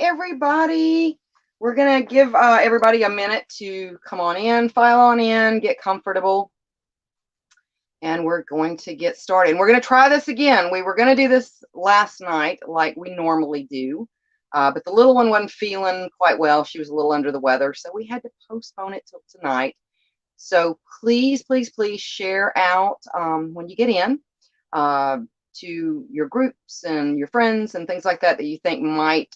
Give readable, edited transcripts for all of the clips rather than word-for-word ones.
everybody. We're going to give everybody a minute to come on in, file on in, get comfortable, and we're going to get started. And we're going to try this again. We were going to do this last night like we normally do, but the little one wasn't feeling quite well. She was a little under the weather, so we had to postpone it till tonight. So please, please, please share out when you get in to your groups and your friends and things like that that you think might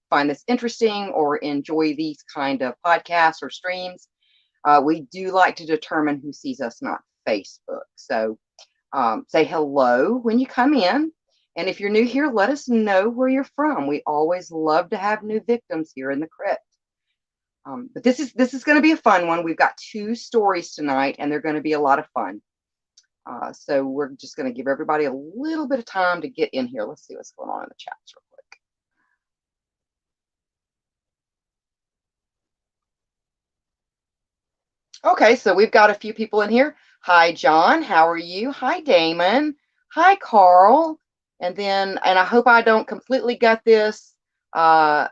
find this interesting or enjoy these kind of podcasts or streams. We do like to determine who sees us, not Facebook. So say hello when you come in. And if you're new here, let us know where you're from. We always love to have new victims here in the crypt. But this is going to be a fun one. We've got 2 stories tonight, and they're going to be a lot of fun. So we're just going to give everybody a little bit of time to get in here. Let's see what's going on in the chats real quick. Okay, so we've got a few people in here. Hi, John. How are you? Hi, Damon. Hi, Carl. And I hope I don't completely gut this. Palongrio.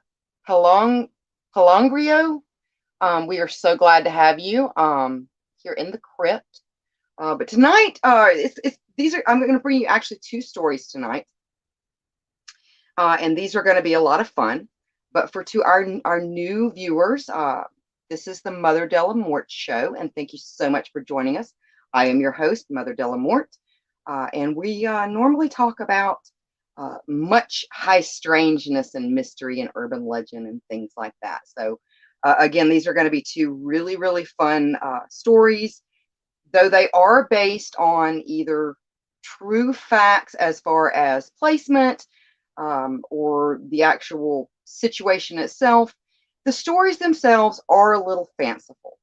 We are so glad to have you here in the crypt. But tonight, I'm going to bring you actually 2 stories tonight, and these are going to be a lot of fun. But for our new viewers, this is the Mother De La Morte show, and thank you so much for joining us. I am your host, Mother De La Morte, and we normally talk about much high strangeness and mystery and urban legend and things like that. So again, these are going to be 2 really, really fun stories. Though they are based on either true facts as far as placement or the actual situation itself, the stories themselves are a little fanciful.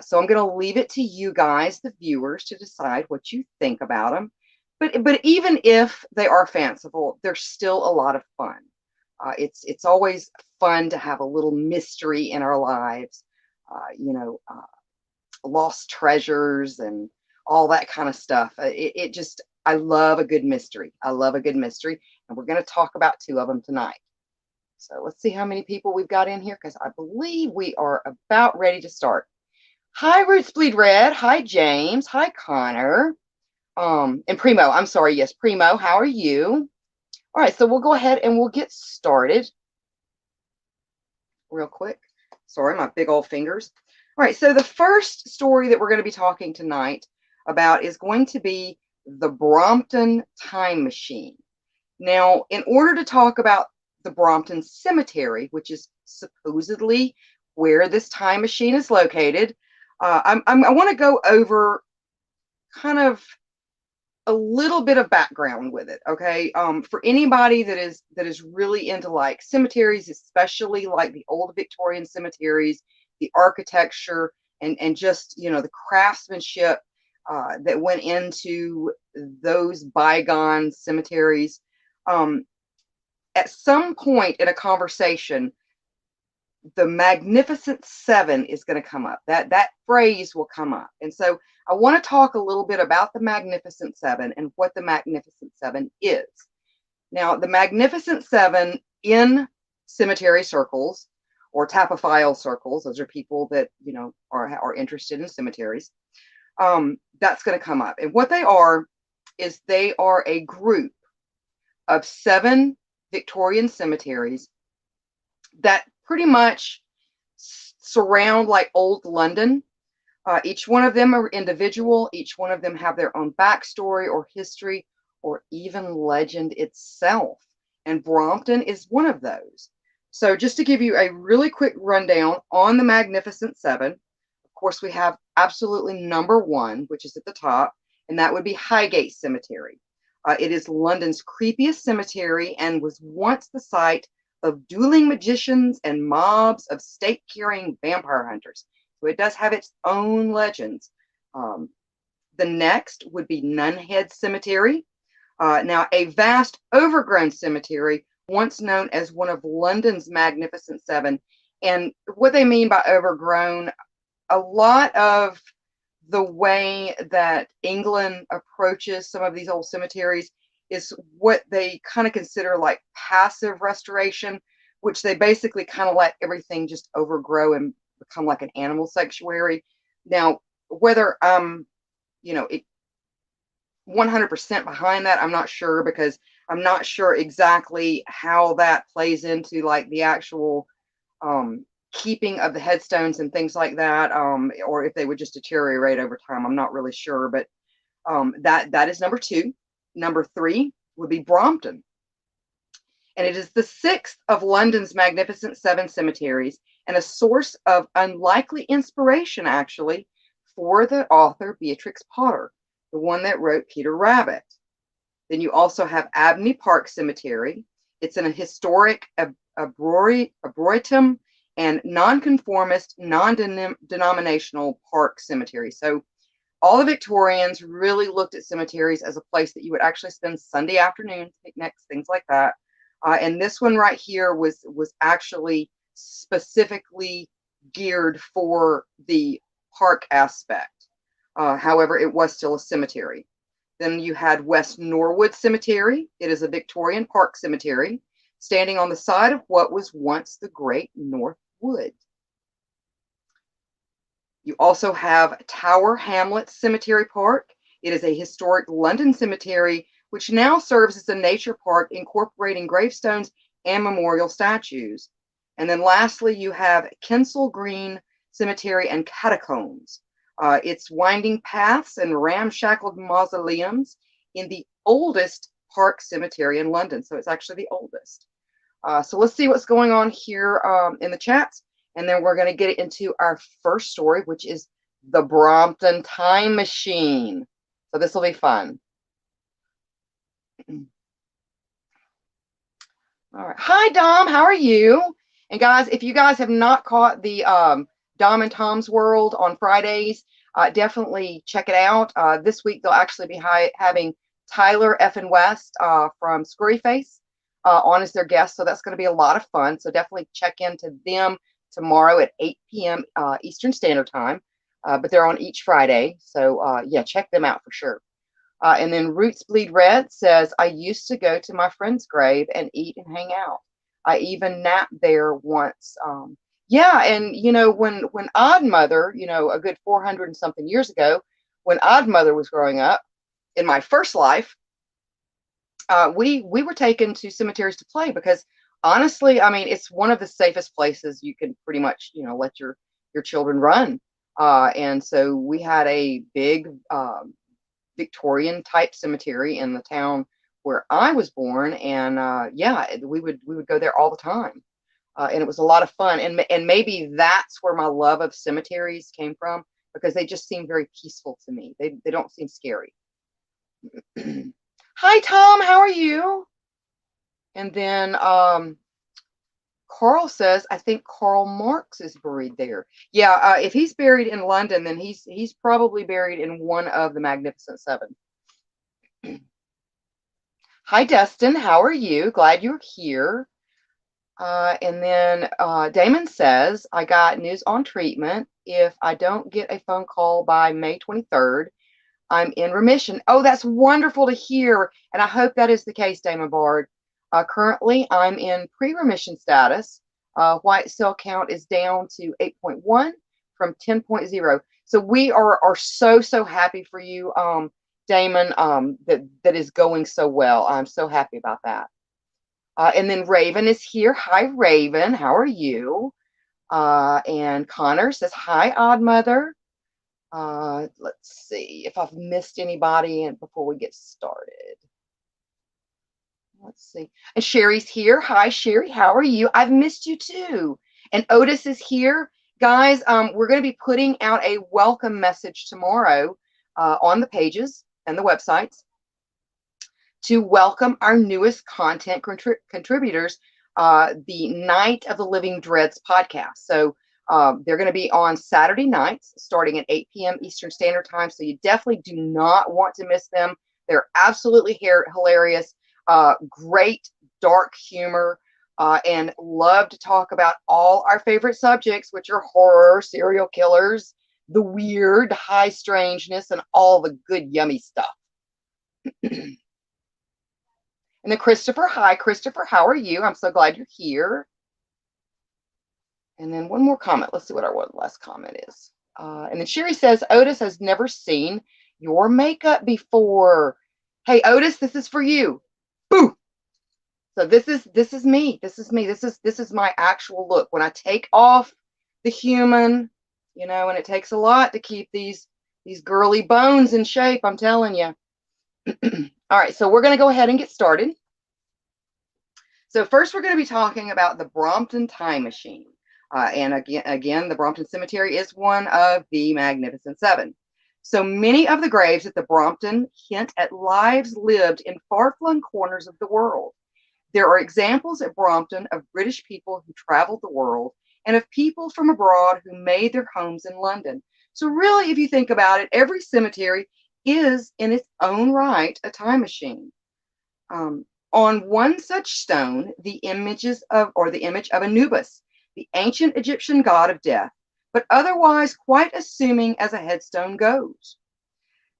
So I'm going to leave it to you guys, the viewers, to decide what you think about them. But even if they are fanciful, they're still a lot of fun. It's always fun to have a little mystery in our lives, lost treasures and all that kind of stuff. I love a good mystery. I love a good mystery. And we're going to talk about 2 of them tonight. So let's see how many people we've got in here, because I believe we are about ready to start. Hi, Roots Bleed Red. Hi, James. Hi, Connor. And Primo. I'm sorry. Yes, Primo. How are you? All right. So we'll go ahead and we'll get started real quick. Sorry, my big old fingers. All right, so the first story that we're going to be talking tonight about is going to be the Brompton time machine. Now, in order to talk about the Brompton Cemetery, which is supposedly where this time machine is located, I want to go over kind of a little bit of background with it, okay? For anybody that is really into like cemeteries, especially like the old Victorian cemeteries, the architecture and just the craftsmanship that went into those bygone cemeteries. At some point in a conversation, the Magnificent Seven is going to come up. That phrase will come up, and so I want to talk a little bit about the Magnificent Seven and what the Magnificent Seven is. Now, the Magnificent Seven in cemetery circles or tapophile circles, those are people that are interested in cemeteries. That's going to come up, and what they are is they are a group of 7 Victorian cemeteries that pretty much surround like old London. Each one of them are individual. Each one of them have their own backstory or history or even legend itself. And Brompton is one of those. So just to give you a really quick rundown on the Magnificent Seven, of course, we have absolutely number 1, which is at the top, and that would be Highgate Cemetery. It is London's creepiest cemetery and was once the site of dueling magicians and mobs of stake-carrying vampire hunters. So it does have its own legends. The next would be Nunhead Cemetery. Now, a vast, overgrown cemetery, once known as one of London's Magnificent Seven. And what they mean by overgrown, a lot of the way that England approaches some of these old cemeteries is what they kind of consider like passive restoration, which they basically kind of let everything just overgrow and become like an animal sanctuary. Now, whether it 100% behind that, I'm not sure, because I'm not sure exactly how that plays into like the actual keeping of the headstones and things like that, or if they would just deteriorate over time. I'm not really sure, but that is number 2. Number 3 would be Brompton, and it is the 6th of London's magnificent 7 cemeteries, and a source of unlikely inspiration, actually, for the author Beatrix Potter, the one that wrote Peter Rabbit. Then you also have Abney Park Cemetery. It's in a historic arboretum and nonconformist, non-denominational park cemetery. So all the Victorians really looked at cemeteries as a place that you would actually spend Sunday afternoons, picnics, things like that. And this one right here was actually specifically geared for the park aspect. However, it was still a cemetery. Then you had West Norwood Cemetery. It is a Victorian park cemetery standing on the side of what was once the Great North Wood. You also have Tower Hamlets Cemetery Park. It is a historic London cemetery which now serves as a nature park incorporating gravestones and memorial statues. And then lastly, you have Kensal Green Cemetery and Catacombs. It's winding paths and ramshackled mausoleums in the oldest park cemetery in London. So it's actually the oldest. So let's see what's going on here in the chats. And then we're going to get into our first story, which is the Brompton Time Machine. So this will be fun. All right. Hi, Dom. How are you? And guys, if you guys have not caught the Dom and Tom's World on Fridays, definitely check it out. This week, they'll actually be having Tyler F. and West from Scurryface on as their guest. So that's going to be a lot of fun. So definitely check into them tomorrow at 8 p.m. Eastern Standard Time. But they're on each Friday. So yeah, check them out for sure. And then Roots Bleed Red says, I used to go to my friend's grave and eat and hang out. I even napped there once. Yeah, and when Odd Mother, a good 400 and something years ago, when Odd Mother was growing up in my first life, we were taken to cemeteries to play because honestly, I mean, it's one of the safest places you can pretty much, let your children run. And so we had a big Victorian type cemetery in the town where I was born, and yeah, we would go there all the time, and it was a lot of fun. And maybe that's where my love of cemeteries came from, because they just seem very peaceful to me. They don't seem scary. Hi, Tom. How are you? And then Carl says, I think Karl Marx is buried there. Yeah, if he's buried in London, then he's probably buried in one of the Magnificent Seven. Hi, Dustin. How are you? Glad you're here. And then Damon says, I got news on treatment. If I don't get a phone call by May 23rd, I'm in remission. Oh, that's wonderful to hear. And I hope that is the case, Damon Bard. Currently, I'm in pre-remission status. White cell count is down to 8.1 from 10.0. So we are so happy for you, Damon, that is going so well. I'm so happy about that. And then Raven is here. Hi, Raven. How are you? And Connor says, hi, Odd Mother. Let's see if I've missed anybody before we get started. Let's see. And Sherry's here. Hi, Sherry. How are you? I've missed you too. And Otis is here. Guys, we're going to be putting out a welcome message tomorrow on the pages and the websites to welcome our newest content contributors, the Night of the Living Dreads podcast. So they're going to be on Saturday nights starting at 8 p.m. Eastern Standard Time. So you definitely do not want to miss them. They're absolutely hilarious. Great dark humor, and love to talk about all our favorite subjects, which are horror, serial killers, the weird, high strangeness, and all the good yummy stuff. And then Christopher, hi Christopher, how are you? I'm so glad you're here. And then one more comment. Let's see what our last comment is. And then Sherry says, Otis has never seen your makeup before. Hey, Otis, this is for you. Boo! So this is me. This is me. This is my actual look. When I take off the human, you know, and it takes a lot to keep these girly bones in shape, I'm telling you. All right, so we're going to go ahead and get started. So first we're going to be talking about the Brompton time machine. And again, the Brompton Cemetery is one of the Magnificent Seven. So many of the graves at the Brompton hint at lives lived in far-flung corners of the world. There are examples at Brompton of British people who traveled the world and of people from abroad who made their homes in London. So really, if you think about it, every cemetery is in its own right a time machine. On one such stone, the image of Anubis, the ancient Egyptian god of death, but otherwise quite assuming as a headstone goes.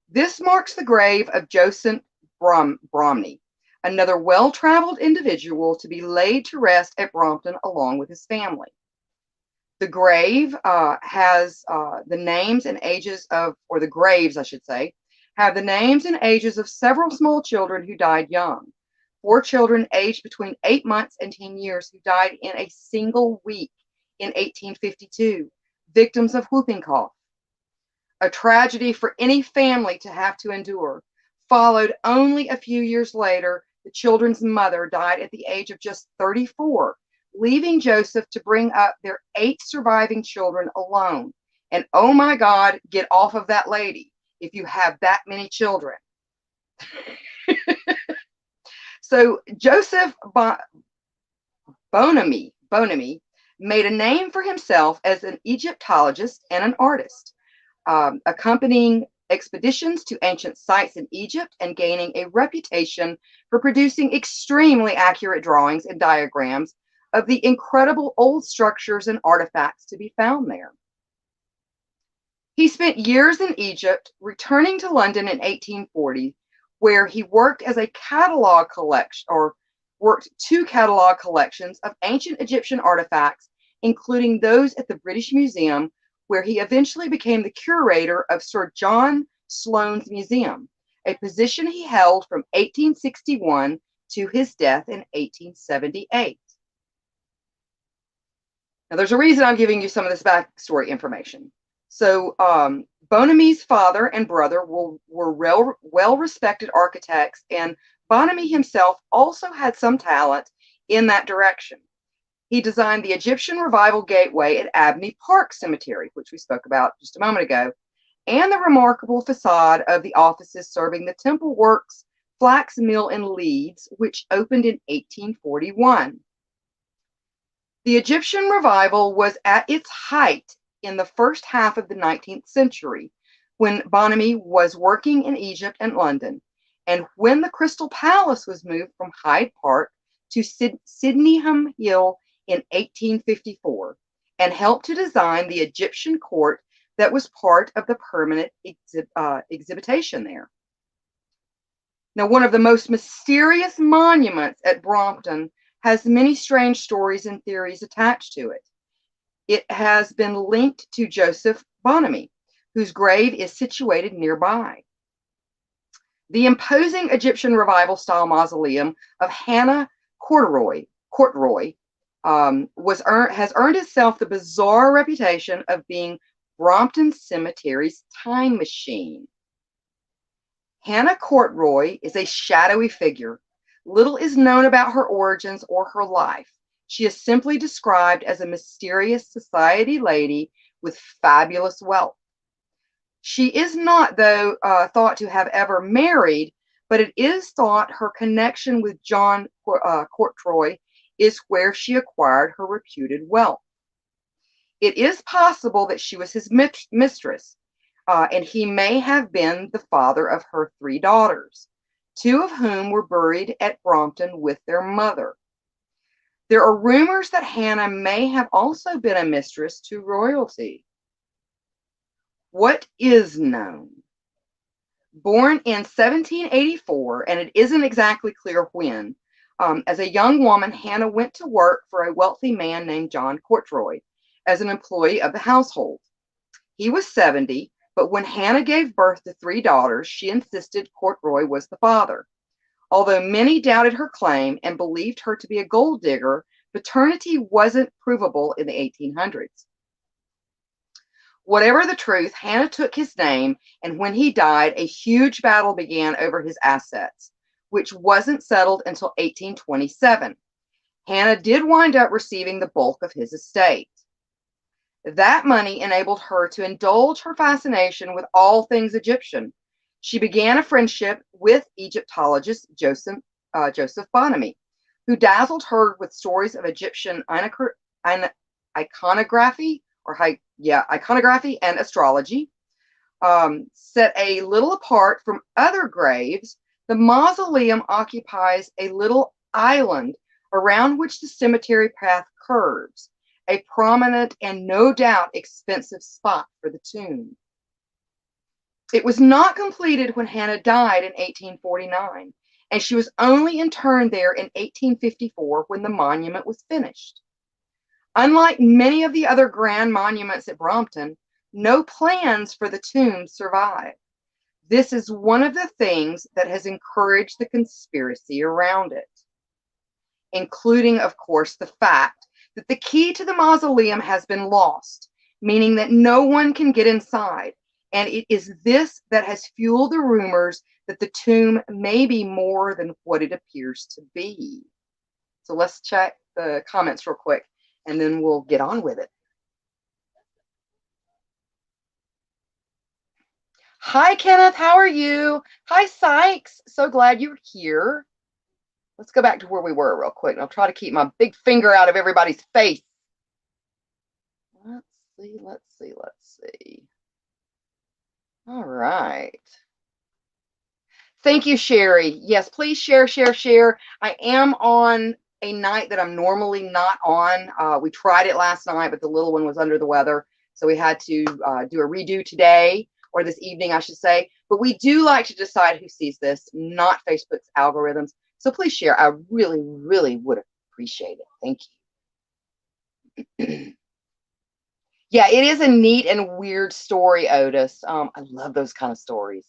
This marks the grave of Joseph Bromley, another well-traveled individual to be laid to rest at Brompton along with his family. The grave has the names and ages of, or the graves, I should say, have the names and ages of several small children who died young. 4 children aged between 8 months and 10 years who died in a single week in 1852, victims of whooping cough. A tragedy for any family to have to endure. Followed only a few years later, the children's mother died at the age of just 34, leaving Joseph to bring up their 8 surviving children alone. And oh my God, get off of that lady if you have that many children. So Joseph Bonamy made a name for himself as an Egyptologist and an artist, accompanying expeditions to ancient sites in Egypt and gaining a reputation for producing extremely accurate drawings and diagrams of the incredible old structures and artifacts to be found there. He spent years in Egypt, returning to London in 1840, where he worked as a catalog collection, or worked 2 catalog collections of ancient Egyptian artifacts, including those at the British Museum, where he eventually became the curator of Sir John Sloane's Museum, a position he held from 1861 to his death in 1878. Now, there's a reason I'm giving you some of this backstory information. So, Bonamy's father and brother were well-respected architects, and Bonamy himself also had some talent in that direction. He designed the Egyptian Revival Gateway at Abney Park Cemetery, which we spoke about just a moment ago, and the remarkable facade of the offices serving the Temple Works Flax Mill in Leeds, which opened in 1841. The Egyptian Revival was at its height in the first half of the 19th century, when Bonamy was working in Egypt and London, and when the Crystal Palace was moved from Hyde Park to Sydenham Hill in 1854, and helped to design the Egyptian court that was part of the permanent exhibition there. Now, one of the most mysterious monuments at Brompton has many strange stories and theories attached to it. It has been linked to Joseph Bonamy, whose grave is situated nearby. The imposing Egyptian Revival-style mausoleum of Hannah Courtroy has earned itself the bizarre reputation of being Brompton Cemetery's time machine. Hannah Courtroy is a shadowy figure. Little is known about her origins or her life. She is simply described as a mysterious society lady with fabulous wealth. She is not, though, thought to have ever married, but it is thought her connection with John Courtroy is where she acquired her reputed wealth. It is possible that she was his mistress, and he may have been the father of her 3 daughters, 2 of whom were buried at Brompton with their mother. There are rumors that Hannah may have also been a mistress to royalty. What is known? Born in 1784, and it isn't exactly clear when, as a young woman, Hannah went to work for a wealthy man named John Courtroy, as an employee of the household. He was 70, but when Hannah gave birth to 3 daughters, she insisted Cortroy was the father. Although many doubted her claim and believed her to be a gold digger, paternity wasn't provable in the 1800s. Whatever the truth, Hannah took his name, and when he died, a huge battle began over his assets, which wasn't settled until 1827. Hannah did wind up receiving the bulk of his estate. That money enabled her to indulge her fascination with all things Egyptian. She began a friendship with Egyptologist Joseph Bonamy, who dazzled her with stories of Egyptian iconography and astrology. Set a little apart from other graves, the mausoleum occupies a little island around which the cemetery path curves, a prominent and no doubt expensive spot for the tomb. It was not completed when Hannah died in 1849, and she was only interned there in 1854 when the monument was finished. Unlike many of the other grand monuments at Brompton, no plans for the tomb survive. This is one of the things that has encouraged the conspiracy around it, including, of course, the fact that the key to the mausoleum has been lost, meaning that no one can get inside. And it is this that has fueled the rumors that the tomb may be more than what it appears to be. So let's check the comments real quick, and then we'll get on with it. Hi, Kenneth. How are you? Hi, Sykes. So glad you're here. Let's go back to where we were real quick. And I'll try to keep my big finger out of everybody's face. Let's see. All right. Thank you, Sherry. Yes, please share. I am on a night that I'm normally not on. We tried it last night, but the little one was under the weather. So we had to do a redo today, or this evening, I should say. But we do like to decide who sees this, not Facebook's algorithms. So please share. I really, really would appreciate it. Thank you. Yeah, it is a neat and weird story, Otis. I love those kind of stories.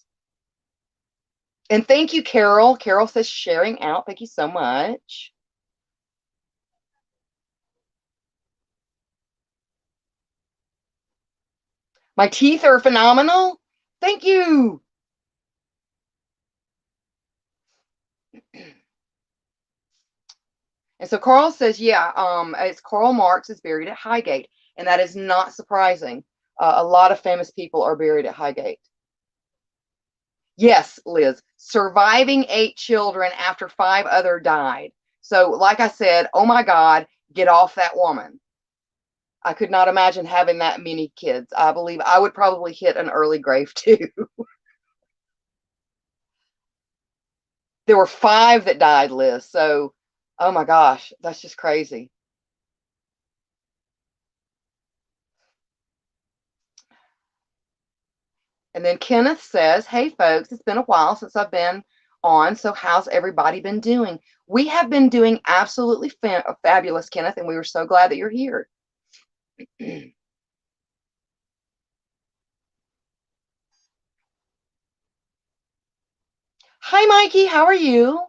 And thank you, Carol. Carol says sharing out. Thank you so much. My teeth are phenomenal. Thank you. And so Carl says, yeah, it's Karl Marx is buried at Highgate. And that is not surprising. A lot of famous people are buried at Highgate. Yes, Liz, surviving 8 children after 5 other died. So like I said, oh my God, get off that woman. I could not imagine having that many kids. I believe I would probably hit an early grave too. There were 5 that died, Liz. So, oh my gosh, that's just crazy. And then Kenneth says, hey folks, it's been a while since I've been on. So how's everybody been doing? We have been doing absolutely fabulous, Kenneth, and we were so glad that you're here. Hi, Mikey. How are you?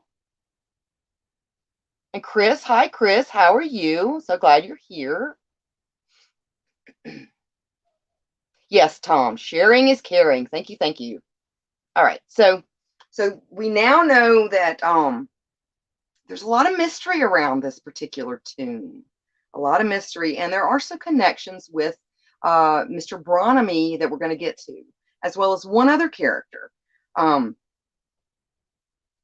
And Chris, hi, Chris. How are you? So glad you're here. Yes, Tom. Sharing is caring. Thank you. Thank you. All right. So we now know that there's a lot of mystery around this particular tomb. A lot of mystery, and there are some connections with Mr. Bonamy that we're going to get to, as well as one other character.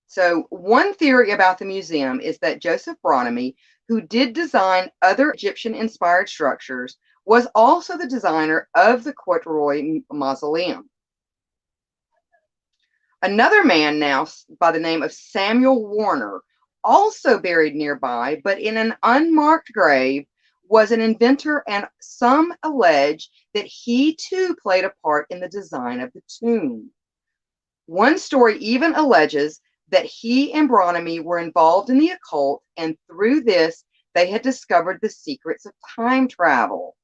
So one theory about the museum is that Joseph Bonamy, who did design other Egyptian-inspired structures, was also the designer of the Cortroy Mausoleum. Another man now by the name of Samuel Warner, also buried nearby, but in an unmarked grave, was an inventor, and some allege that he too played a part in the design of the tomb. One story even alleges that he and Bonamy were involved in the occult, and through this, they had discovered the secrets of time travel.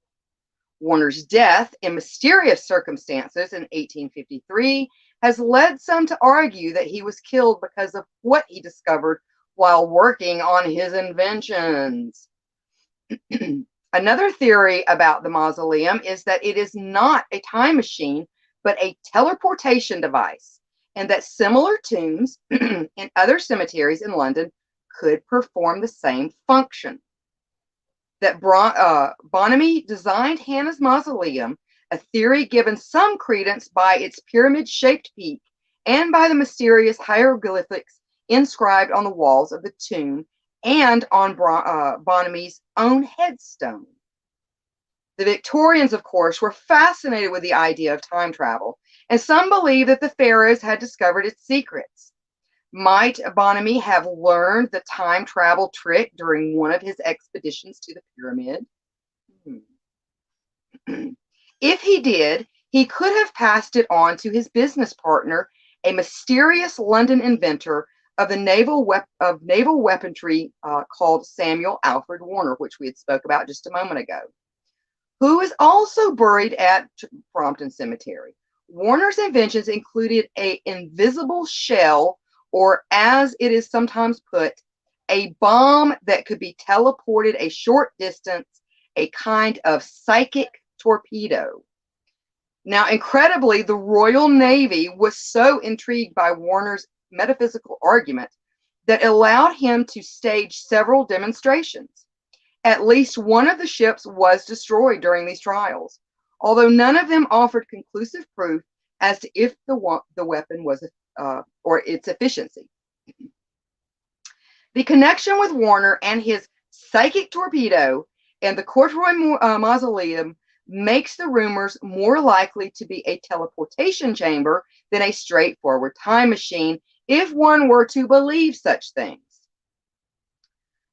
Warner's death in mysterious circumstances in 1853 has led some to argue that he was killed because of what he discovered while working on his inventions. Another theory about the mausoleum is that it is not a time machine, but a teleportation device, and that similar tombs in other cemeteries in London could perform the same function. That Bonamy designed Hannah's mausoleum, a theory given some credence by its pyramid-shaped peak and by the mysterious hieroglyphics inscribed on the walls of the tomb and on Bonamy's own headstone. The Victorians, of course, were fascinated with the idea of time travel, and some believe that the pharaohs had discovered its secrets. Might Bonamy have learned the time travel trick during one of his expeditions to the pyramid? If he did, he could have passed it on to his business partner, a mysterious London inventor of the naval weaponry called Samuel Alfred Warner, which we had spoke about just a moment ago, who is also buried at Brompton Cemetery. Warner's inventions included an invisible shell, or as it is sometimes put, a bomb that could be teleported a short distance, a kind of psychic torpedo. Now, incredibly, the Royal Navy was so intrigued by Warner's metaphysical argument that allowed him to stage several demonstrations. At least one of the ships was destroyed during these trials, although none of them offered conclusive proof as to if the weapon was or its efficiency. The connection with Warner and his psychic torpedo and the Courtroy mausoleum makes the rumors more likely to be a teleportation chamber than a straightforward time machine, if one were to believe such things.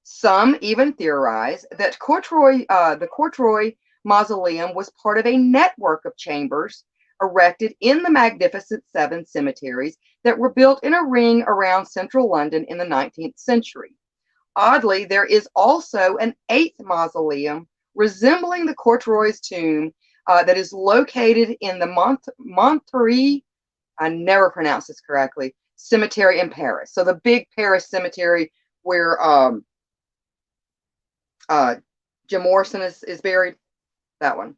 Some even theorize that the Courtroy mausoleum was part of a network of chambers erected in the Magnificent Seven cemeteries that were built in a ring around central London in the 19th century. Oddly, there is also an eighth mausoleum resembling the Courtroy's tomb that is located in the Montlhéry, I never pronounce this correctly, cemetery in Paris. So the big Paris cemetery where Jim Morrison is buried, that one.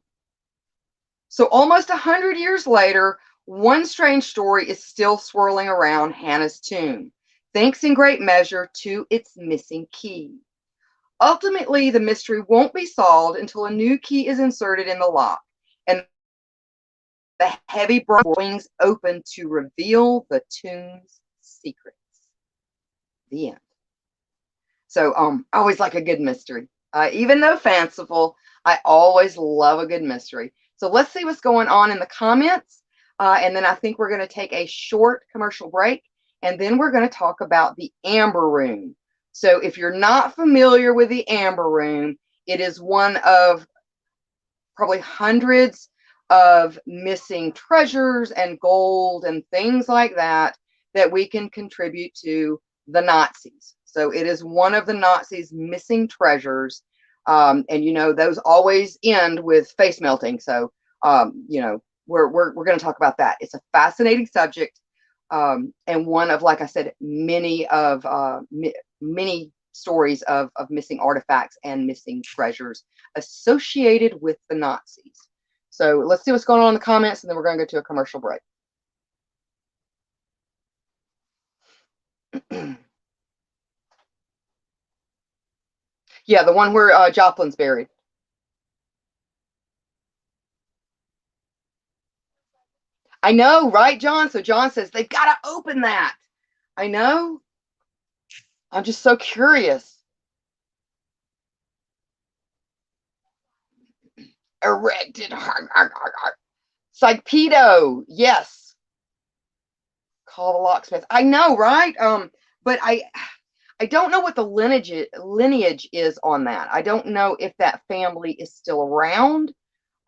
So almost 100 years later, one strange story is still swirling around Hannah's tomb, thanks in great measure to its missing key. Ultimately, the mystery won't be solved until a new key is inserted in the lock and the heavy bronze wings open to reveal the tomb's secrets. The end. So I always like a good mystery. Even though fanciful, I always love a good mystery. So let's see what's going on in the comments. And then I think we're going to take a short commercial break. And then we're going to talk about the Amber Room. So if you're not familiar with the Amber Room, it is one of probably hundreds of missing treasures and gold and things like that that we can contribute to the Nazis. So it is one of the Nazis' missing treasures. And, you know, those always end with face melting. So, you know, we're going to talk about that. It's a fascinating subject. And one of, like I said, many stories of missing artifacts and missing treasures associated with the Nazis. So let's see what's going on in the comments, and then we're going to go to a commercial break. Yeah, the one where Joplin's buried. I know, right, John? So John says they've got to open that. I know. I'm just so curious. Erected. Psychedo. Yes. Call the locksmith. I know, right? But I don't know what the lineage is on that. I don't know if that family is still around.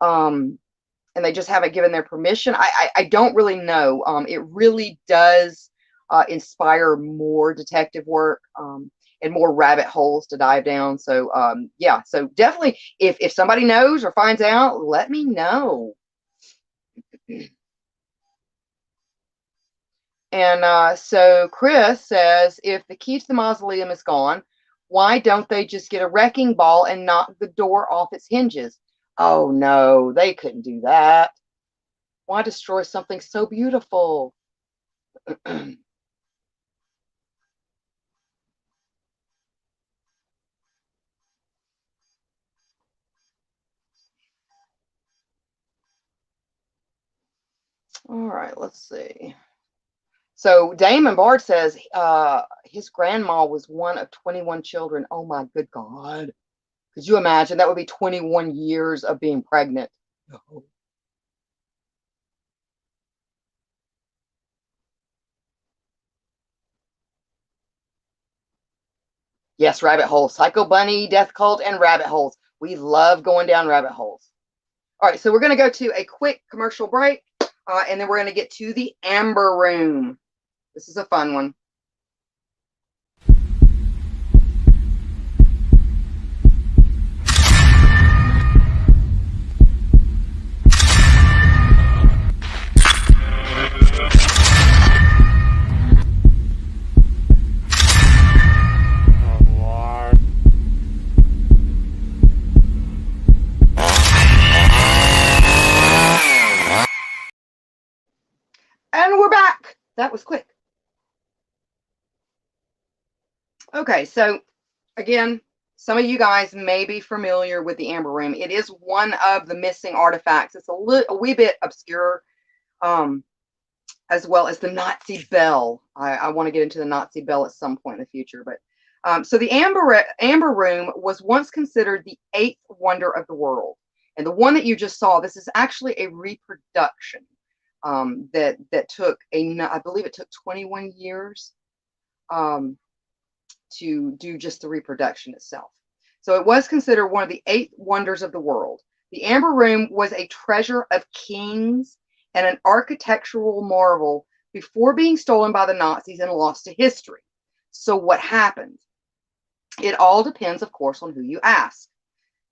And they just haven't given their permission. I don't really know. It really does inspire more detective work. and more rabbit holes to dive down. So yeah, so definitely if somebody knows or finds out, let me know. And so Chris says, if the key to the mausoleum is gone, why don't they just get a wrecking ball and knock the door off its hinges? Oh no, they couldn't do that. Why destroy something so beautiful? All right, let's see. So Damon Bard says his grandma was one of 21 children. Oh my good God. Could you imagine? That would be 21 years of being pregnant. Oh. Yes, rabbit holes. Psycho Bunny, Death Cult, and rabbit holes. We love going down rabbit holes. All right, so we're going to go to a quick commercial break, and then we're going to get to the Amber Room. This is a fun one. And we're back. That was quick. Okay, so again, some of you guys may be familiar with the Amber Room. It is one of the missing artifacts. It's a wee bit obscure, as well as the Nazi bell. I want to get into the Nazi bell at some point in the future, but so the Amber Room was once considered the eighth wonder of the world, and the one that you just saw, this is actually a reproduction that took I believe it took 21 years to do just the reproduction itself. So it was considered one of the eight wonders of the world. The Amber Room was a treasure of kings and an architectural marvel before being stolen by the Nazis and lost to history. So what happened? It all depends, of course, on who you ask.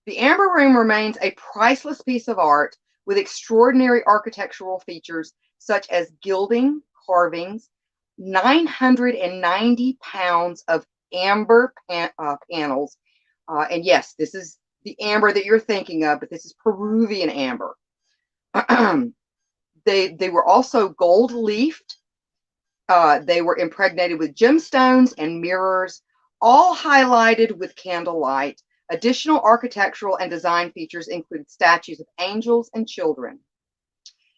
The Amber Room remains a priceless piece of art with extraordinary architectural features such as gilding, carvings, 990 pounds of amber panels. And yes, this is the amber that you're thinking of, but this is Peruvian amber. They were also gold leafed. They were impregnated with gemstones and mirrors, all highlighted with candlelight. Additional architectural and design features included statues of angels and children.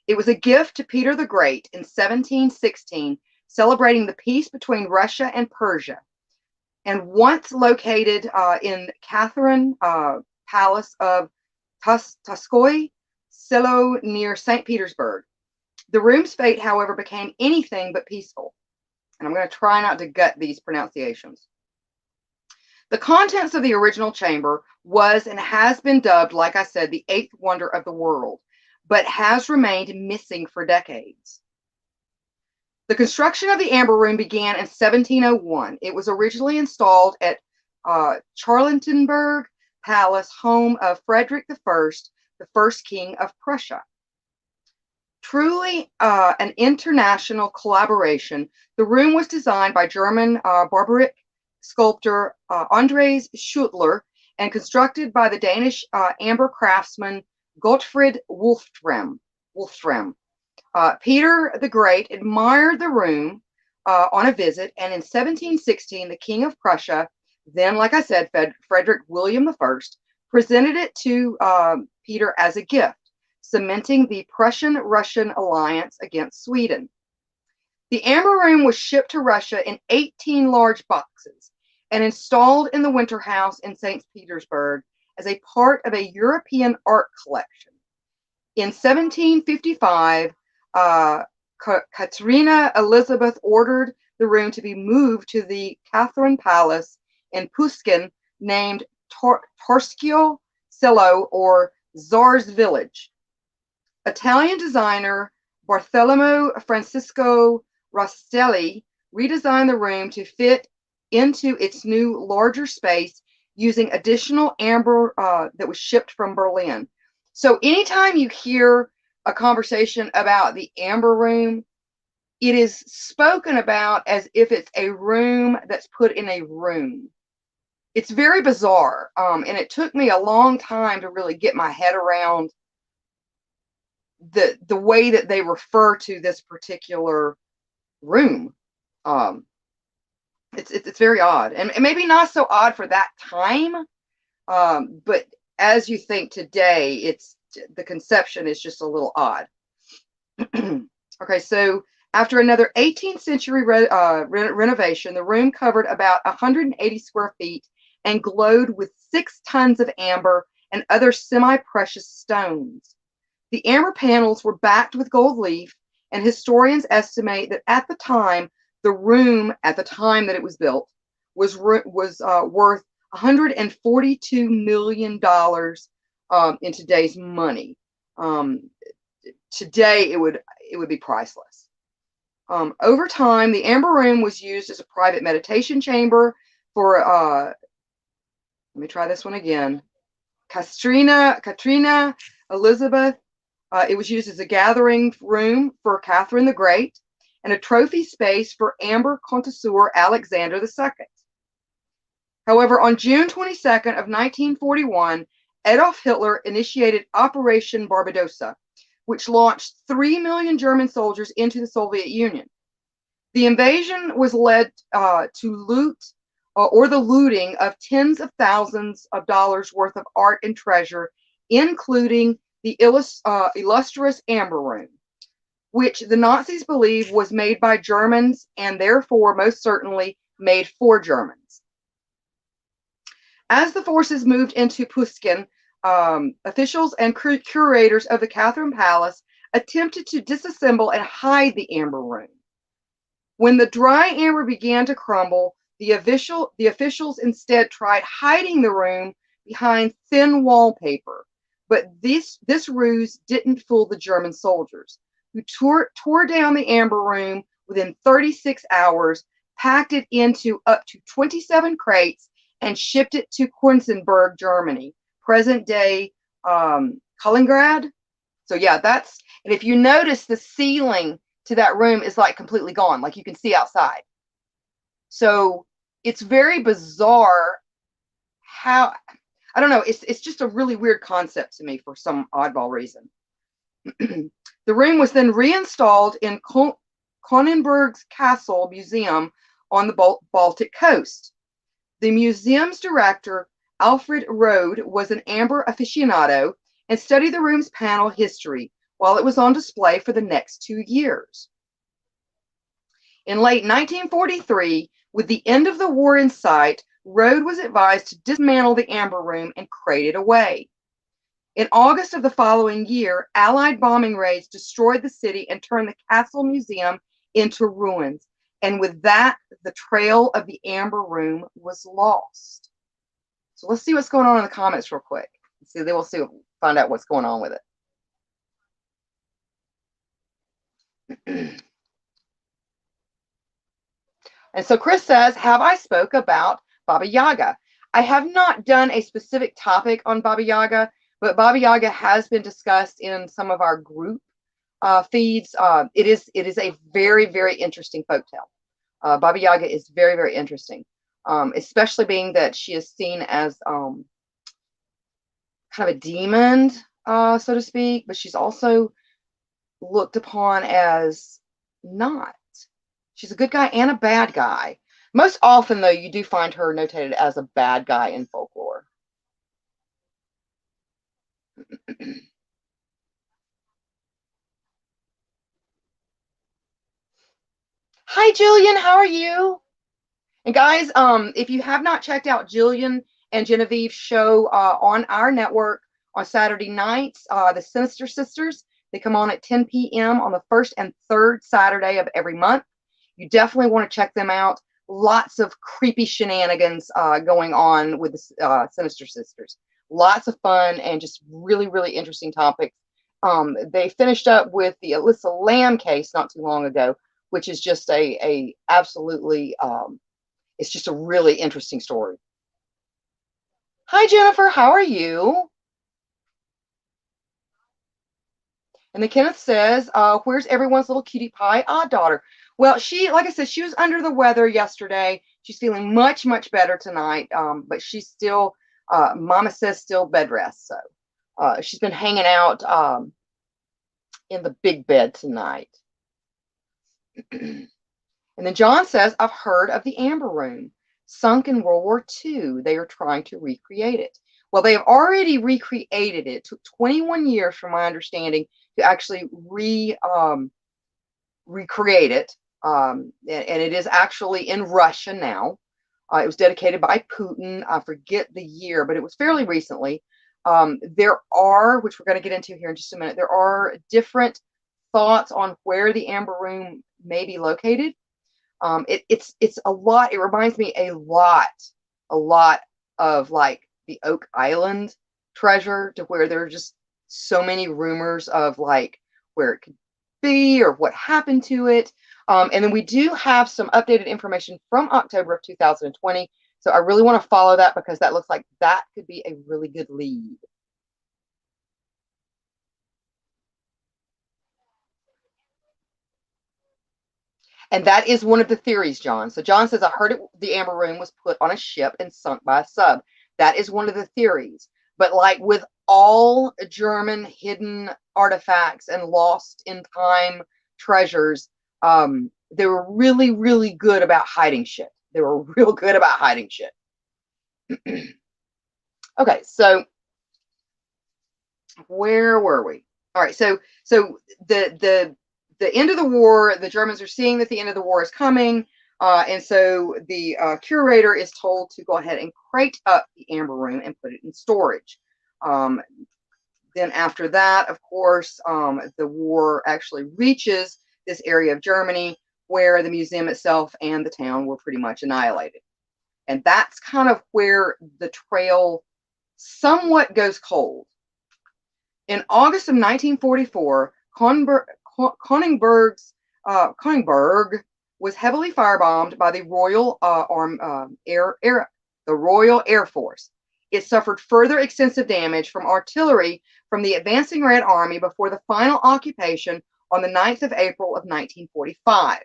It was a gift to Peter the Great in 1716, celebrating the peace between Russia and Persia. And once located in Catherine Palace of Tuskoy Selo near St. Petersburg. The room's fate, however, became anything but peaceful. And I'm going to try not to gut these pronunciations. The contents of the original chamber was and has been dubbed, like I said, the eighth wonder of the world, but has remained missing for decades. The construction of the Amber Room began in 1701. It was originally installed at Charlottenburg Palace, home of Frederick I, the first king of Prussia. Truly an international collaboration, the room was designed by German barbaric sculptor Andres Schuttler and constructed by the Danish amber craftsman Gottfried Wolfram. Peter the Great admired the room on a visit, and in 1716, the King of Prussia, then, like I said, Frederick William I, presented it to Peter as a gift, cementing the Prussian-Russian alliance against Sweden. The Amber Room was shipped to Russia in 18 large boxes and installed in the Winter House in St. Petersburg as a part of a European art collection. In 1755, Katerina Elizabeth ordered the room to be moved to the Catherine Palace in Pushkin, named Tarskio Selo, or Tsar's Village. Italian designer Bartolomeo Francisco Rastelli redesigned the room to fit into its new larger space using additional amber that was shipped from Berlin. So anytime you hear a conversation about the amber room, it is spoken about as if it's a room that's put in a room. It's very bizarre, and it took me a long time to really get my head around the way that they refer to this particular room. Um, it's very odd, and maybe not so odd for that time, but as you think today, it's the conception is just a little odd. Okay, so after another 18th century renovation, the room covered about 180 square feet and glowed with 6 tons of amber and other semi-precious stones. The amber panels were backed with gold leaf, and historians estimate that at the time, the room, at the time that it was built, was worth $142 million in today's money. Today, it would be priceless. Over time, the amber room was used as a private meditation chamber for, let me try this one again, Katrina Elizabeth. It was used as a gathering room for Catherine the Great and a trophy space for amber connoisseur Alexander II. However, on June 22nd of 1941, Adolf Hitler initiated Operation Barbarossa, which launched 3 million German soldiers into the Soviet Union. The invasion was led to loot or the looting of tens of thousands of dollars worth of art and treasure, including the illustrious Amber Room, which the Nazis believed was made by Germans and therefore most certainly made for Germans. As the forces moved into Pushkin, officials and curators of the Catherine Palace attempted to disassemble and hide the Amber Room. When the dry amber began to crumble, the officials instead tried hiding the room behind thin wallpaper. But this ruse didn't fool the German soldiers, who tore down the Amber Room within 36 hours, packed it into up to 27 crates, and shipped it to Königsberg, Germany, present-day Kaliningrad. So yeah, and if you notice, the ceiling to that room is like completely gone, like you can see outside. So it's very bizarre how, I don't know, it's just a really weird concept to me for some oddball reason. The room was then reinstalled in Königsberg's Castle Museum on the Baltic coast. The museum's director, Alfred Rode, was an amber aficionado and studied the room's panel history while it was on display for the next 2 years. In late 1943, with the end of the war in sight, Rode was advised to dismantle the Amber Room and crate it away. In August of the following year, Allied bombing raids destroyed the city and turned the Castle Museum into ruins. And with that, the trail of the Amber Room was lost. So let's see what's going on in the comments real quick. Find out what's going on with it. And so Chris says, have I spoke about Baba Yaga? I have not done a specific topic on Baba Yaga, but Baba Yaga has been discussed in some of our group feeds. It is a very, very interesting folktale. Baba Yaga is very, very interesting, especially being that she is seen as kind of a demon, so to speak, but she's also looked upon as not. She's a good guy and a bad guy. Most often, though, you do find her notated as a bad guy in folklore. Hi, Jillian. How are you? And guys, if you have not checked out Jillian and Genevieve's show on our network on Saturday nights, the Sinister Sisters, they come on at 10 p.m. on the first and third Saturday of every month. You definitely want to check them out. Lots of creepy shenanigans going on with the Sinister Sisters. Lots of fun and just really, really interesting topics. They finished up with the Alyssa Lamb case not too long ago, which is just a absolutely It's just a really interesting story. Hi, Jennifer. How are you? And then Kenneth says, where's everyone's little cutie pie daughter? Well, she, like I said, she was under the weather yesterday. She's feeling much, much better tonight, but she's still, Mama says, still bed rest. So she's been hanging out in the big bed tonight. And then John says, I've heard of the Amber Room, sunk in World War II. They are trying to recreate it. Well, they have already recreated it. It took 21 years, from my understanding, to actually recreate it. And it is actually in Russia now. It was dedicated by Putin. I forget the year, but it was fairly recently. There are, which we're going to get into here in just a minute, there are different thoughts on where the Amber Room may be located. It's a lot. It reminds me a lot of like the Oak Island treasure, to where there are just so many rumors of like where it could be or what happened to it. And then we do have some updated information from October of 2020. So I really want to follow that, because that looks like that could be a really good lead. And that is one of the theories, John. So John says, I heard the Amber Room was put on a ship and sunk by a sub. That is one of the theories. But like with all German hidden artifacts and lost in time treasures, they were really, really good about hiding shit. They were real good about hiding shit. Okay, so where were we? All right, so the end of the war, the Germans are seeing that the end of the war is coming, and so the curator is told to go ahead and crate up the Amber Room and put it in storage. Then after that, of course, the war actually reaches this area of Germany where the museum itself and the town were pretty much annihilated. And that's kind of where the trail somewhat goes cold. In August of 1944, Konigsberg was heavily firebombed by the Royal Air Force. It suffered further extensive damage from artillery from the advancing Red Army before the final occupation on the 9th of April of 1945.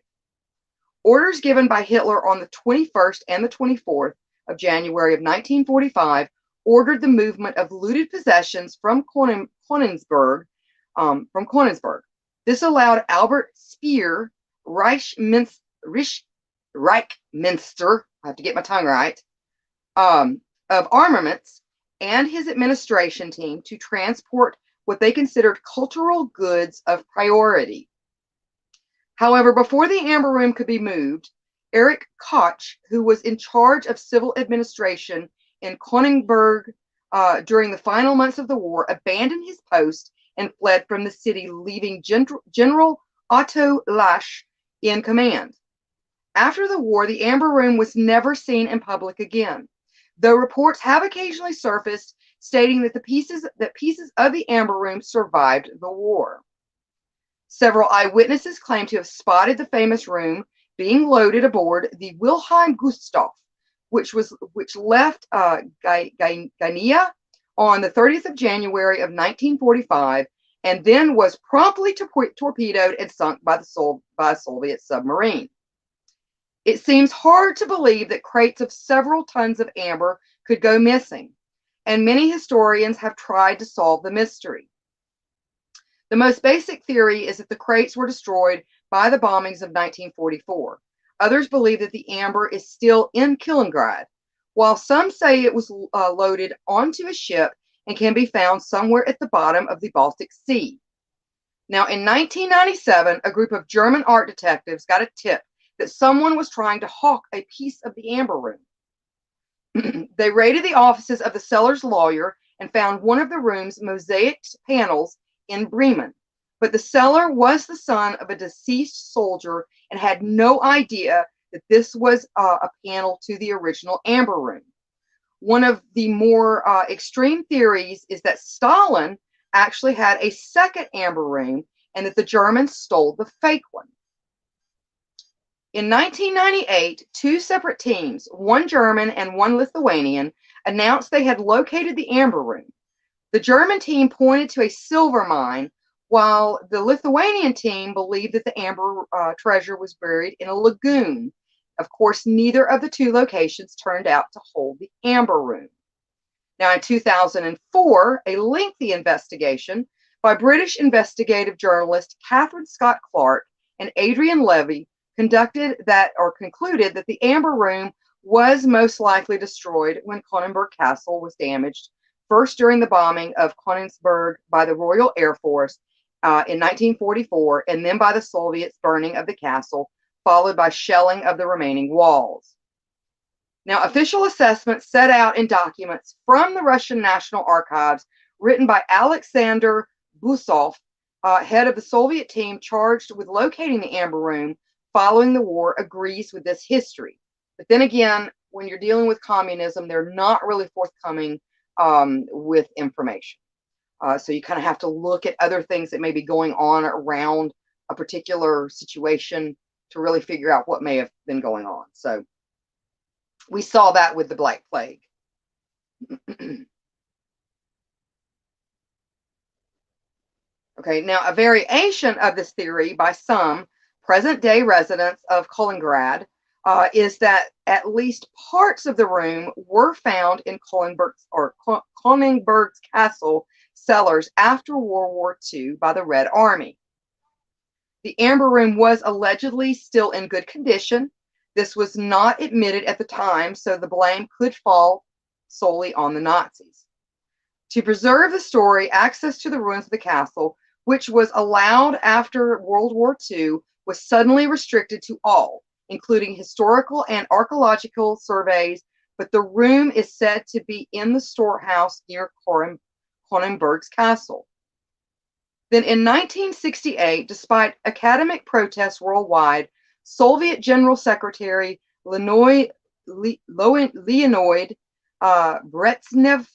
Orders given by Hitler on the 21st and the 24th of January of 1945 ordered the movement of looted possessions from Konigsberg. This allowed Albert Speer, Reichsminister, I have to get my tongue right, of Armaments, and his administration team to transport what they considered cultural goods of priority. However, before the Amber Room could be moved, Erich Koch, who was in charge of civil administration in Konigsberg during the final months of the war, abandoned his post and fled from the city, leaving General Otto Lasch in command. After the war, the Amber Room was never seen in public again, though reports have occasionally surfaced stating that pieces of the Amber Room survived the war. Several eyewitnesses claim to have spotted the famous room being loaded aboard the Wilhelm Gustave, which left Guinea on the 30th of January of 1945, and then was promptly torpedoed and sunk by a Soviet submarine. It seems hard to believe that crates of several tons of amber could go missing, and many historians have tried to solve the mystery. The most basic theory is that the crates were destroyed by the bombings of 1944. Others believe that the amber is still in Kaliningrad, while some say it was loaded onto a ship and can be found somewhere at the bottom of the Baltic Sea. Now, in 1997, a group of German art detectives got a tip that someone was trying to hawk a piece of the Amber Room. They raided the offices of the seller's lawyer and found one of the room's mosaicked panels in Bremen. But the seller was the son of a deceased soldier and had no idea that this was a panel to the original Amber Room. One of the more extreme theories is that Stalin actually had a second Amber Room and that the Germans stole the fake one. In 1998, two separate teams, one German and one Lithuanian, announced they had located the amber room. The German team pointed to a silver mine, while the Lithuanian team believed that the amber treasure was buried in a lagoon. Of course, neither of the two locations turned out to hold the amber room. Now, in 2004, a lengthy investigation by British investigative journalist Catherine Scott Clark and Adrian Levy concluded that the Amber Room was most likely destroyed when Kronenberg Castle was damaged, first during the bombing of Königsberg by the Royal Air Force in 1944, and then by the Soviets' burning of the castle, followed by shelling of the remaining walls. Now, official assessments set out in documents from the Russian National Archives written by Alexander Busov, head of the Soviet team charged with locating the Amber Room following the war, agrees with this history. But then again, when you're dealing with communism, they're not really forthcoming with information. So you kind of have to look at other things that may be going on around a particular situation to really figure out what may have been going on. So we saw that with the Black Plague. Okay, now a variation of this theory by some present-day residents of Kaliningrad is that at least parts of the room were found in Königsberg's castle cellars after World War II by the Red Army. The Amber Room was allegedly still in good condition. This was not admitted at the time, so the blame could fall solely on the Nazis. To preserve the story, access to the ruins of the castle, which was allowed after World War II, was suddenly restricted to all, including historical and archaeological surveys, but the room is said to be in the storehouse near Königsberg's castle. Then in 1968, despite academic protests worldwide, Soviet General Secretary Leonid Brezhnev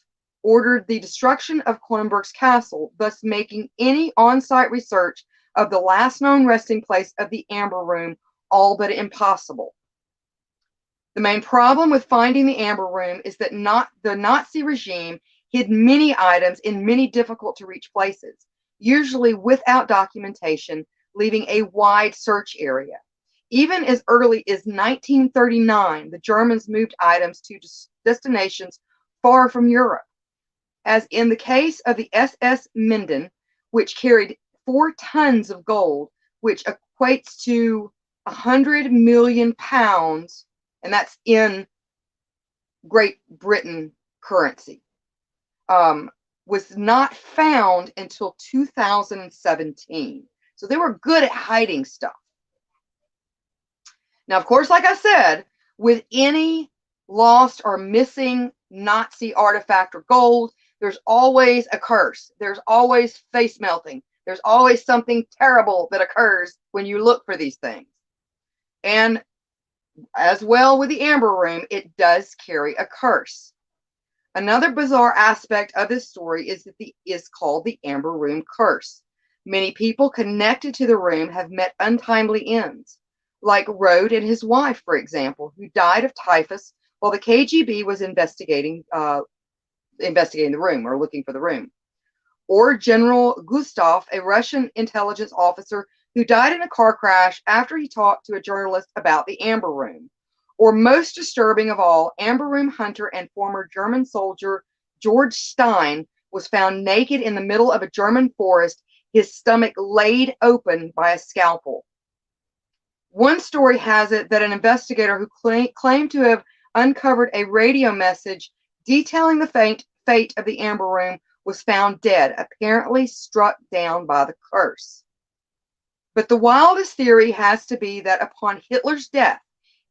ordered the destruction of Königsberg's castle, thus making any on-site research of the last known resting place of the Amber Room all but impossible. The main problem with finding the Amber Room is that the Nazi regime hid many items in many difficult-to-reach places, usually without documentation, leaving a wide search area. Even as early as 1939, the Germans moved items to destinations far from Europe. As in the case of the SS Minden, which carried 4 tons of gold, which equates to 100 million pounds, and that's in Great Britain currency, was not found until 2017. So they were good at hiding stuff. Now, of course, like I said, with any lost or missing Nazi artifact or gold, there's always a curse. There's always face melting. There's always something terrible that occurs when you look for these things. And as well with the Amber Room, it does carry a curse. Another bizarre aspect of this story is called the Amber Room curse. Many people connected to the room have met untimely ends, like Rode and his wife, for example, who died of typhus while the KGB was investigating the room or looking for the room. Or General Gustov, a Russian intelligence officer who died in a car crash after he talked to a journalist about the Amber Room. Or most disturbing of all, Amber Room hunter and former German soldier George Stein was found naked in the middle of a German forest, his stomach laid open by a scalpel. One story has it that an investigator who claimed to have uncovered a radio message detailing the fate of the Amber Room was found dead, apparently struck down by the curse. But the wildest theory has to be that upon Hitler's death,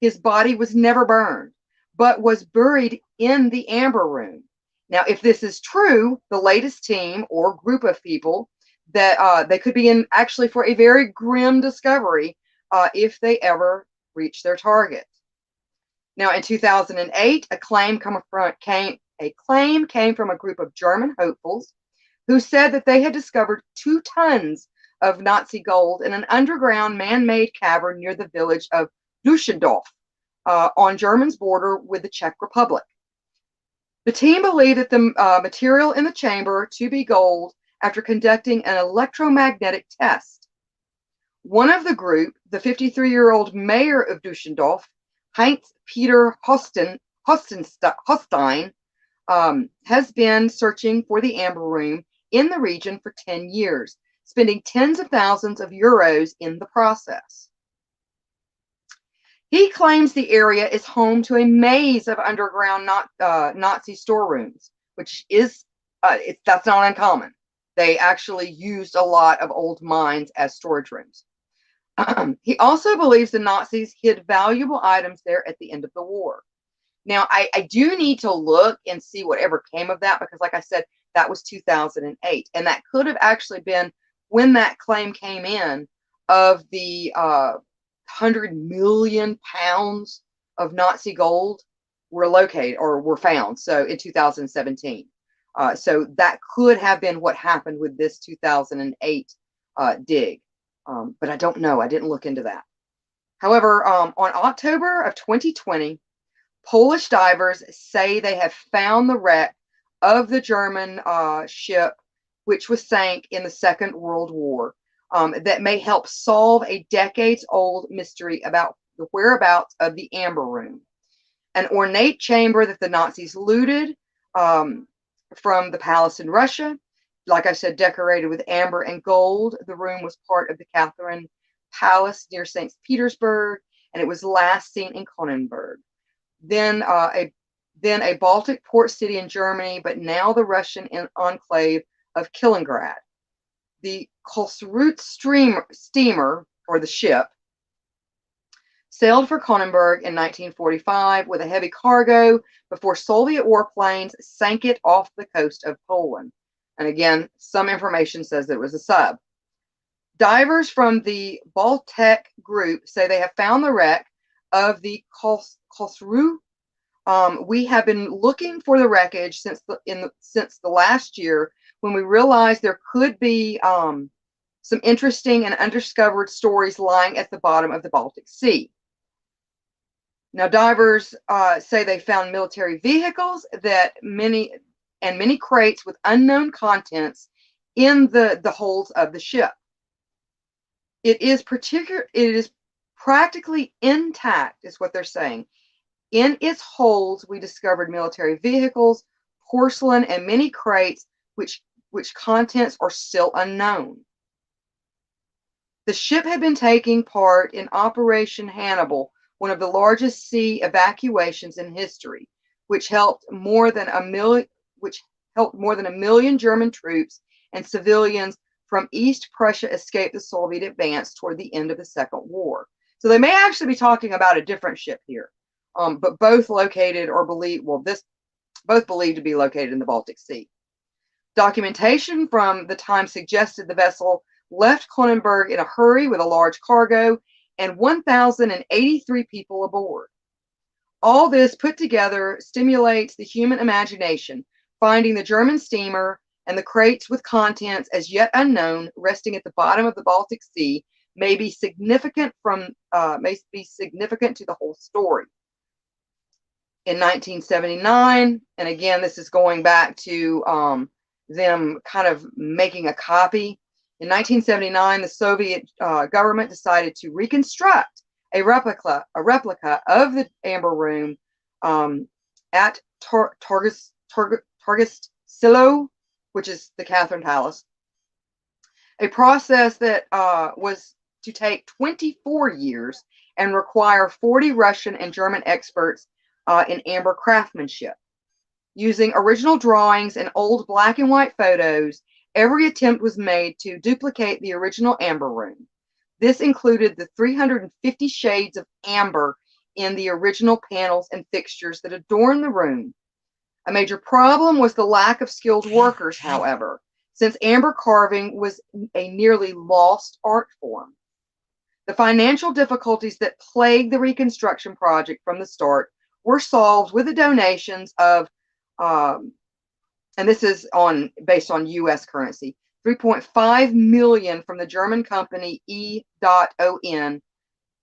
his body was never burned, but was buried in the Amber Room. Now, if this is true, the latest team or group of people that they could be in actually for a very grim discovery if they ever reach their target. Now, in 2008, a claim came from a group of German hopefuls who said that they had discovered 2 tons of Nazi gold in an underground man-made cavern near the village of Dusseldorf on Germany's border with the Czech Republic. The team believed that the material in the chamber to be gold after conducting an electromagnetic test. One of the group, the 53-year-old mayor of Dusseldorf, Heinz Peter Hostein, has been searching for the amber room in the region for 10 years, spending tens of thousands of euros in the process. He claims the area is home to a maze of underground Nazi storerooms, which is that's not uncommon. They actually used a lot of old mines as storage rooms. He also believes the Nazis hid valuable items there at the end of the war. Now, I do need to look and see whatever came of that, because like I said, that was 2008. And that could have actually been when that claim came in of the 100 million pounds of Nazi gold were located or were found. So in 2017. So that could have been what happened with this 2008 dig. But I don't know. I didn't look into that. However, on October of 2020, Polish divers say they have found the wreck of the German ship, which was sank in the Second World War, that may help solve a decades-old mystery about the whereabouts of the Amber Room, an ornate chamber that the Nazis looted from the palace in Russia. Like I said, decorated with amber and gold. The room was part of the Catherine Palace near St. Petersburg, and it was last seen in Kronenberg. Then a Baltic port city in Germany, but now the Russian enclave of Kaliningrad. The Karlsruhe steamer, or the ship, sailed for Kronenberg in 1945 with a heavy cargo before Soviet warplanes sank it off the coast of Poland. And again, some information says that it was a sub. Divers from the Baltic group say they have found the wreck of the Karlsruhe. We have been looking for the wreckage since the last year, when we realized there could be some interesting and undiscovered stories lying at the bottom of the Baltic Sea. Now, divers say they found military vehicles that many crates with unknown contents in the holds of the ship. It is practically intact, is what they're saying. In its holds, we discovered military vehicles, porcelain, and many crates, which contents are still unknown. The ship had been taking part in Operation Hannibal, one of the largest sea evacuations in history, which helped more than a million German troops and civilians from East Prussia escape the Soviet advance toward the end of the Second War. So they may actually be talking about a different ship here, but both located or both believed to be located in the Baltic Sea. Documentation from the time suggested the vessel left Kronenberg in a hurry with a large cargo and 1,083 people aboard. All this put together stimulates the human imagination, finding the German steamer and the crates with contents as yet unknown resting at the bottom of the Baltic Sea may be significant to the whole story. In 1979, and again, this is going back to them kind of making a copy. In 1979, the Soviet government decided to reconstruct a replica of the Amber Room at Targosilo, which is the Catherine Palace. A process that was to take 24 years and require 40 Russian and German experts in amber craftsmanship. Using original drawings and old black and white photos, every attempt was made to duplicate the original Amber Room. This included the 350 shades of amber in the original panels and fixtures that adorn the room. A major problem was the lack of skilled workers, however, since amber carving was a nearly lost art form. The financial difficulties that plagued the reconstruction project from the start were solved with the donations of, and this is based on U.S. currency, 3.5 million from the German company E.ON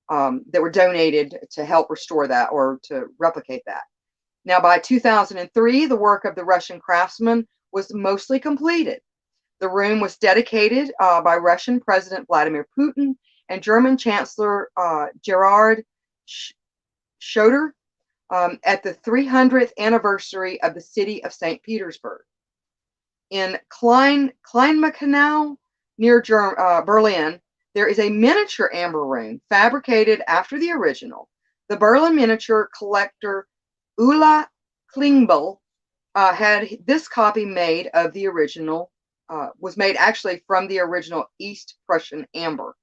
that were donated to help restore that or to replicate that. Now, by 2003, the work of the Russian craftsman was mostly completed. The room was dedicated by Russian President Vladimir Putin and German Chancellor Gerhard Schroeder at the 300th anniversary of the city of St. Petersburg. In Kleinmachnow, near Berlin, there is a miniature amber room fabricated after the original. The Berlin miniature collector Ulla Klingbeil had this copy made of the original, was made actually from the original East Prussian amber.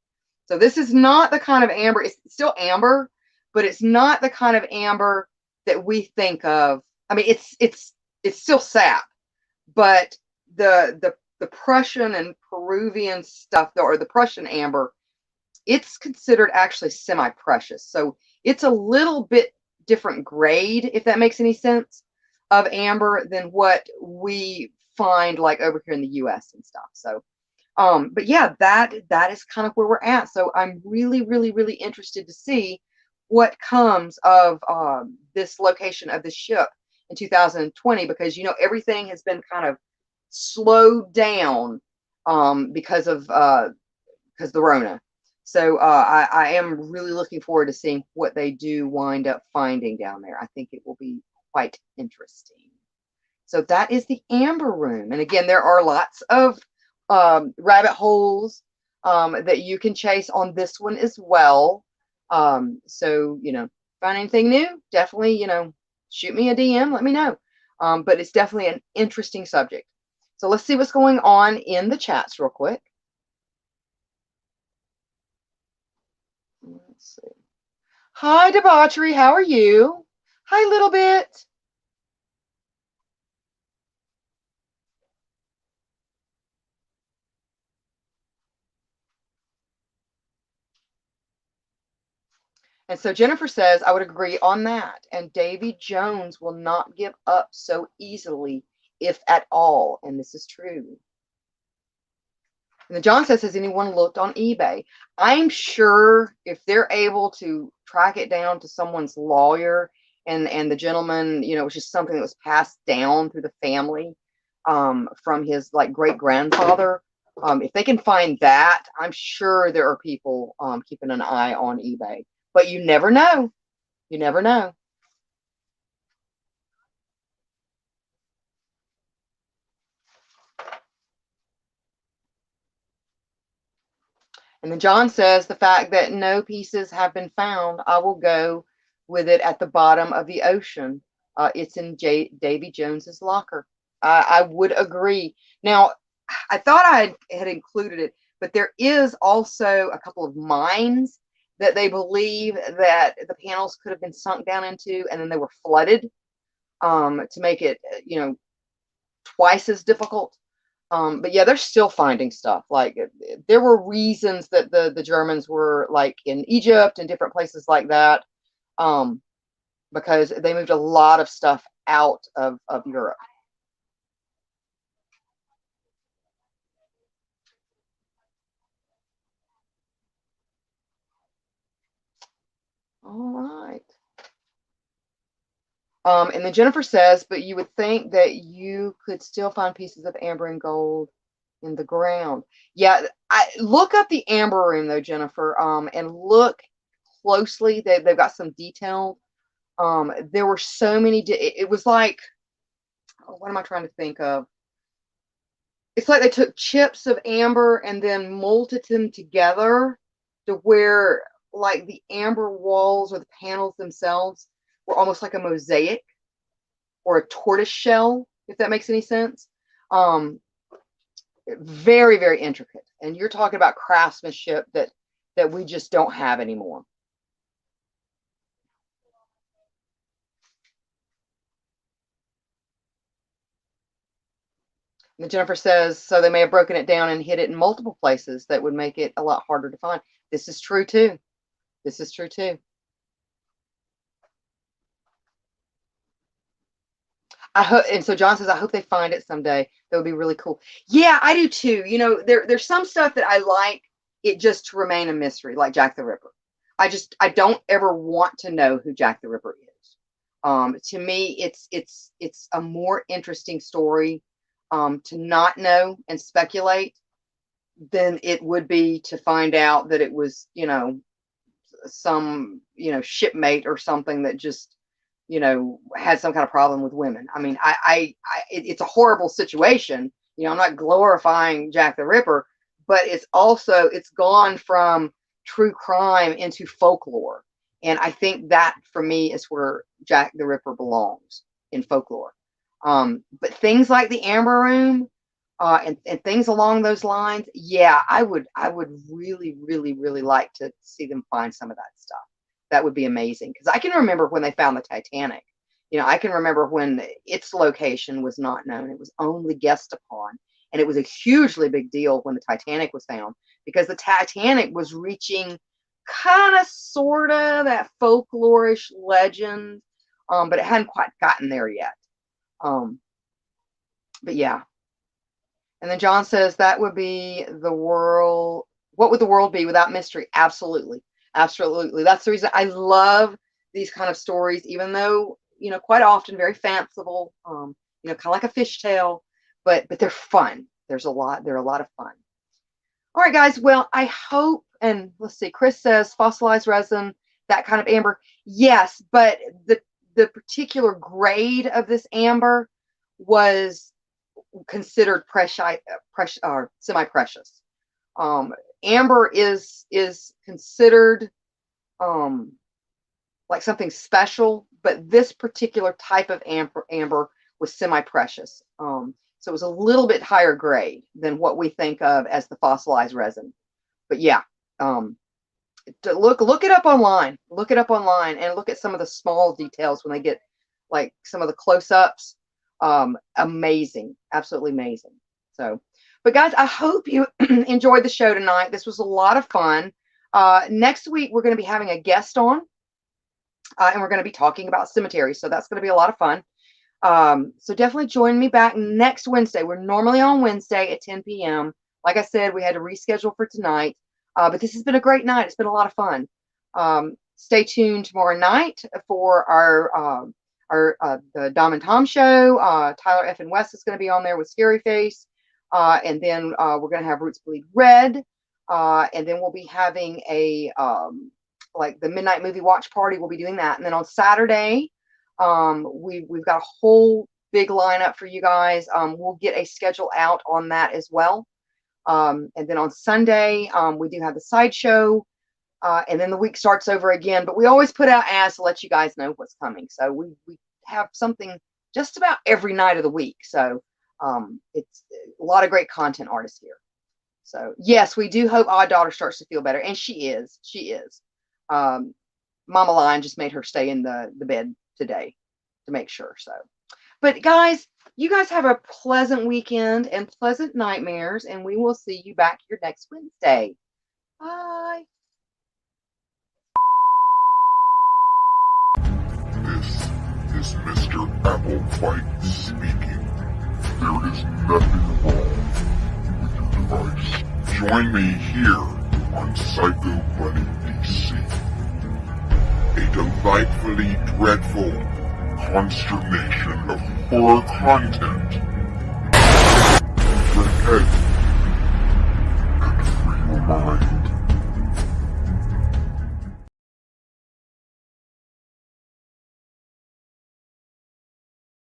So this is not the kind of amber, it's still amber, but it's not the kind of amber that we think of. I mean, it's still sap, but the Prussian and Peruvian stuff, or the Prussian amber, it's considered actually semi-precious. So it's a little bit different grade, if that makes any sense, of amber than what we find like over here in the US and stuff. So but yeah, that is kind of where we're at. So I'm really, really, really interested to see what comes of this location of the ship in 2020, because everything has been kind of slowed down because of the Rona. So I am really looking forward to seeing what they do wind up finding down there. I think it will be quite interesting. So that is the Amber Room. And again, there are lots of rabbit holes that you can chase on this one as well. So, find anything new, definitely, shoot me a DM, let me know. But it's definitely an interesting subject. So let's see what's going on in the chats real quick. Let's see. Hi, Debauchery. How are you? Hi, Little Bit. And so Jennifer says, I would agree on that. And Davy Jones will not give up so easily, if at all. And this is true. And then John says, has anyone looked on eBay? I'm sure if they're able to track it down to someone's lawyer, and the gentleman, it was just something that was passed down through the family from his like great grandfather. If they can find that, I'm sure there are people keeping an eye on eBay. But you never know. You never know. And then John says, the fact that no pieces have been found, I will go with it at the bottom of the ocean. It's in Davy Jones's locker. I would agree. Now, I thought I had included it, but there is also a couple of mines that they believe that the panels could have been sunk down into, and then they were flooded to make it, twice as difficult. But yeah, they're still finding stuff. Like there were reasons that the Germans were like in Egypt and different places like that, because they moved a lot of stuff out of Europe. All right. And then Jennifer says, but you would think that you could still find pieces of amber and gold in the ground. Yeah, I look up the Amber Room though, Jennifer, and look closely. They've got some detail. There were so many. It was like, what am I trying to think of? It's like they took chips of amber and then molded them together to where like the amber walls or the panels themselves were almost like a mosaic or a tortoise shell, if that makes any sense. Very, very intricate. And you're talking about craftsmanship that we just don't have anymore. And Jennifer says, so they may have broken it down and hid it in multiple places that would make it a lot harder to find. This is true too. This is true too. I hope, and so John says, I hope they find it someday. That would be really cool. Yeah, I do too. There's some stuff that I like it just to remain a mystery, like Jack the Ripper. I don't ever want to know who Jack the Ripper is. To me, it's a more interesting story to not know and speculate than it would be to find out that it was, some, shipmate or something that just, had some kind of problem with women. I mean, it's a horrible situation. I'm not glorifying Jack the Ripper, but it's gone from true crime into folklore. And I think that for me is where Jack the Ripper belongs, in folklore. But things like the Amber Room, and things along those lines, yeah, I would really, really, really like to see them find some of that stuff. That would be amazing, because I can remember when they found the Titanic. I can remember when its location was not known. It was only guessed upon. And it was a hugely big deal when the Titanic was found, because the Titanic was reaching kind of, sort of, that folklorish legend, but it hadn't quite gotten there yet. But yeah. And then John says, that would be the world. What would the world be without mystery? Absolutely. Absolutely. That's the reason I love these kind of stories, even though, quite often very fanciful, kind of like a fishtail, but they're fun. They're a lot of fun. All right, guys. Well, I hope, and let's see, Chris says fossilized resin, that kind of amber. Yes, but the particular grade of this amber was considered semi-precious. Amber is considered like something special, but this particular type of amber was semi-precious. So it was a little bit higher grade than what we think of as the fossilized resin. But yeah, look it up online. Look it up online and look at some of the small details when they get like some of the close-ups. Amazing, absolutely amazing. So, but guys, I hope you enjoyed the show tonight. This was a lot of fun. Next week we're going to be having a guest on, and we're going to be talking about cemeteries. So that's going to be a lot of fun. So definitely join me back next Wednesday. We're normally on Wednesday at 10 p.m. Like I said, we had to reschedule for tonight, but this has been a great night. It's been a lot of fun. Stay tuned tomorrow night for the Dom and Tom show. Tyler F. and West is going to be on there with Scary Face. And then we're going to have Roots Bleed Red. And then we'll be having like the Midnight Movie Watch Party. We'll be doing that. And then on Saturday, we've got a whole big lineup for you guys. We'll get a schedule out on that as well. And then on Sunday, we do have the sideshow. And then the week starts over again, but we always put out ads to let you guys know what's coming. So we have something just about every night of the week. So it's a lot of great content artists here. So yes, we do hope Odd Daughter starts to feel better. And she is. Mama Lion just made her stay in the bed today to make sure. So, but guys, you guys have a pleasant weekend and pleasant nightmares, and we will see you back here next Wednesday. Bye. This is Mr. Applewhite speaking. There is nothing wrong with your device. Join me here on Psycho Bunny DC. A delightfully dreadful consternation of horror content